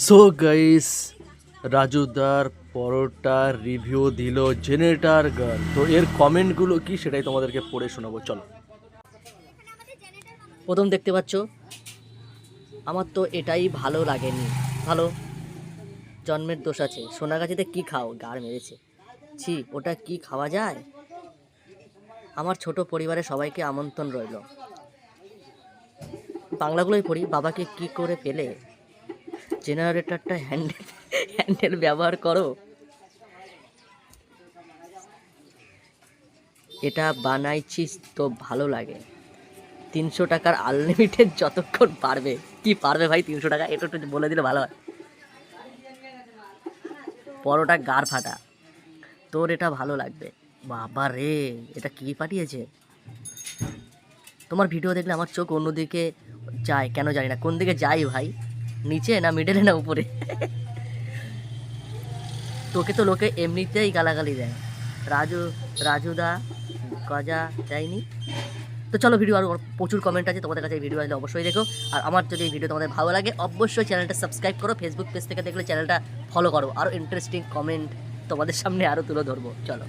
So guys, রাজুদার পরোটা review দিল generator girl. তো এর কমেন্টগুলো কি সেটাই তোমাদেরকে পড়ে শোনাবো, চলো। প্রথম দেখতে পাচ্ছ, আমার তো এটাই ভালো লাগেনি। ভালো, জন্মের দোষ আছে। সোনাগাছিতে কি খাও? গাড় মেরেছে। ছি, ওটা কি খাওয়া যায়? আমার ছোট পরিবারের সবাইকে আমন্ত্রণ রইল। বাংলাগুলোই পড়ি। বাবাকে কি করে পেলে? জেনারেটরটা হ্যান্ডেল ব্যবহার করো। এটা বানাইছিস তো ভালো লাগে। 300 টাকার আনলিমিটেড যতক্ষণ পারবে। কি পারবে ভাই 300 টাকা? এটা একটু বলে দিলে ভালো হয়। পরোটা গাড় ফাটা। তোর এটা ভালো লাগবে। বাবা রে, এটা কি পাঠিয়েছে? তোমার ভিডিও দেখলে আমার চোখ অন্যদিকে যায়, কেন জানি না। কোন দিকে যাই ভাই? নিচে না মিডলে না উপরে? তোকে তো লোকে এমনিতেই গালাগালি দেয়। রাজু রাজুদা গজা দেয়নি। তো চলো, ভিডিও আরও প্রচুর কমেন্ট আছে, তোমাদের কাছে এই ভিডিও আসলে অবশ্যই দেখো। আর আমার যদি এই ভিডিও তোমাদের ভালো লাগে অবশ্যই চ্যানেলটা সাবস্ক্রাইব করো। ফেসবুক পেজ থেকে দেখলে চ্যানেলটা ফলো করো। আরও ইন্টারেস্টিং কমেন্ট তোমাদের সামনে আরও তুলে ধরবো, চলো।